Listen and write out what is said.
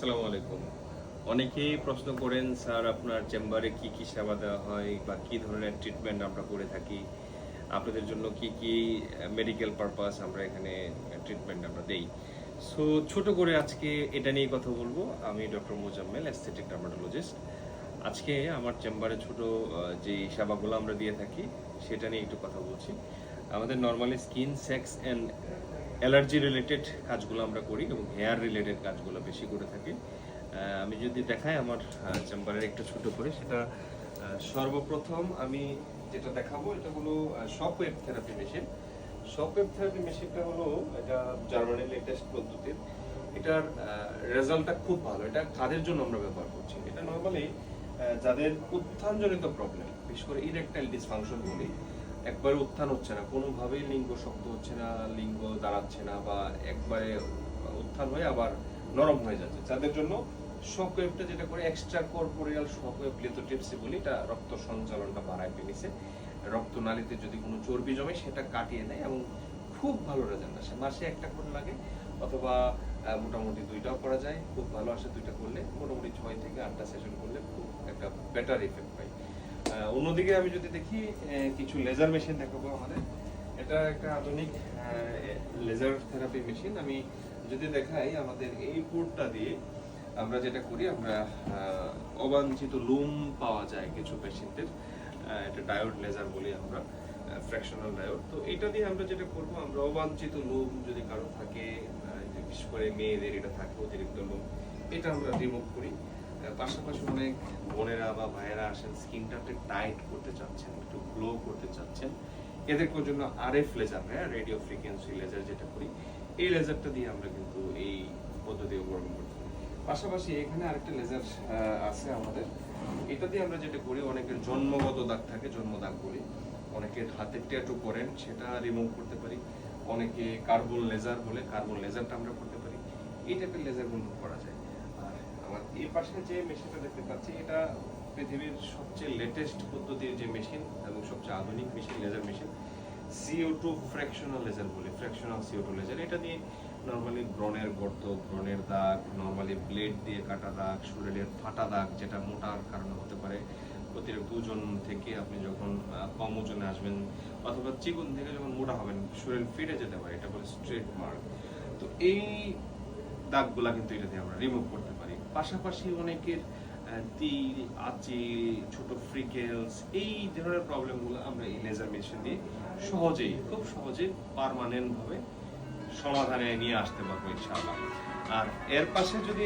আসসালামু আলাইকুম। অনেকেই প্রশ্ন করেন, স্যার আপনার চেম্বারে কি কি সেবা দেওয়া হয় বা কি ধরনের ট্রিটমেন্ট আমরা করে থাকি, আপনাদের জন্য কি কি মেডিকেল পারপাস আমরা এখানে ট্রিটমেন্ট আমরা দেই। সো ছোট করে আজকে এটা নিয়ে কথা বলবো। আমি ডক্টর মোজাম্মেল, অ্যাস্থেটিক ডার্মাটোলজিস্ট। আজকে আমার চেম্বারে ছোট যে সেবাগুলো আমরা দিয়ে থাকি সেটা নিয়ে একটু কথা বলছি। আমাদের normally skin, sex and allergy related কাজগুলো আমরা করি এবং হেয়ার রিলেটেড কাজগুলো বেশি করে থাকি। আমি যদি দেখাই আমার চেম্বারের একটু ছোট করে, সেটা সর্বপ্রথম আমি যেটা দেখাবো এটা হলো shock wave therapy machine. Shock wave therapy মেশিনটা হলো এটা জার্মানির লেটেস্ট পদ্ধতির। এটার রেজাল্টটা খুব ভালো। এটা কাদের জন্য আমরা ব্যবহার করছি, এটা নর্মালি যাদের উত্থানজনিত প্রবলেম, বিশেষ করে ইরেকটাইল ডিসফাংশন বলি, একবারে উত্থান হচ্ছে না, কোনোভাবেই লিঙ্গ শক্ত হচ্ছে না, লিঙ্গ দাঁড়াচ্ছে না, বা একবারে উত্থান হয়ে আবার নরম হয়ে যাচ্ছে, যাদের জন্য শক ওয়েভটা যেটা করে extra corporeal shock wave lithotripsy বলি, এটা রক্ত সঞ্চালনটা বাড়ায় পেনিসে, রক্তনালীতে যদি কোনো চর্বি জমে সেটা কাটিয়ে দেয় এবং খুব ভালো রেজাল্ট আসে। মাসে একটা করে লাগে অথবা মোটামুটি দুইটাও করা যায়, খুব ভালো আসে। দুইটা করলে মোটামুটি 6 থেকে 8টা সেশন করলে খুব একটা বেটার ইফেক্ট পাই। অন্যদিকে আমি যদি দেখি কিছু লেজার মেশিন দেখাবো আমাদের। এটা একটা আধুনিক লেজার থেরাপি মেশিন। আমি যদি দেখাই, আমাদের এই পোর্টটা দিয়ে আমরা যেটা করি, আমরা অবাঞ্ছিত লুম পাওয়া যায় কিছু পেশেন্টের, এটা ডায়োড লেজার বলি আমরা, ফ্র্যাকশনাল ডায়োড। তো এটা দিয়ে আমরা যেটা করব, আমরা অবাঞ্ছিত লুম যদি কারো থাকে, বিশেষ করে মেয়েদের এটা থাকে অতিরিক্ত লুম, এটা আমরা রিমুভ করি। পাশাপাশি অনেক বোনেরা বা ভাইয়েরা আসেন স্কিনটা একটু টাইট করতে চাচ্ছেন, একটু গ্লো করতে চাচ্ছেন, এদের জন্য আরএফ লেজার, হ্যাঁ, রেডিও ফ্রিকোয়েন্সি লেজার যেটা করি, এই লেজারটা দিয়ে আমরা কিন্তু এই পদ্ধতি অবলম্বন করতে পারি। পাশাপাশি এখানে আরেকটা লেজার আছে আমাদের। এটা দিয়ে আমরা যেটা করি, অনেকের জন্মগত দাগ থাকে, জন্ম দাগ বলি, অনেকের হাতের ট্যাটু করেন, সেটা রিমুভ করতে পারি। অনেকে কার্বন লেজার বলে, কার্বন লেজারটা আমরা করতে পারি। এই টাইপের লেজারগুলো করা যায়। আর আমার এই পাশে যে মেশিনটা দেখতে পাচ্ছি, এটা পৃথিবীর সবচেয়ে লেটেস্ট পদ্ধতির যে মেশিন এবং সবচেয়ে আধুনিক machine, laser machine, CO2 fractional laser বলি, ফ্র্যাকশনাল CO2 লেজার। এটা দিয়ে নর্মালি ব্রণের গর্ত, ব্রণের দাগ, নর্মালি ব্লেড দিয়ে কাটা দাগ, শরীরের ফাটা দাগ যেটা মোটার কারণে হতে পারে, অতিরিক্ত ওজন থেকে আপনি যখন কম ওজনে আসবেন, অথবা চিকন থেকে যখন মোটা হবেন, শরীর ফিরে যেতে পারে, এটা বলে স্ট্রেট মার্ক। তো এই দাগগুলা কিন্তু এটা দিয়ে আমরা রিমুভ করতে পারি। পাশাপাশি অনেকের তিল, আঁচি, ছোট ফ্রিকেলস, এই ধরনের প্রবলেমগুলো আমরা এই লেজার মেশিন দিয়ে সহজেই, খুব সহজে পার্মানেন্ট ভাবে সমাধানে নিয়ে আসতে পারবো ইনশাআল্লাহ। আর এর পাশে যদি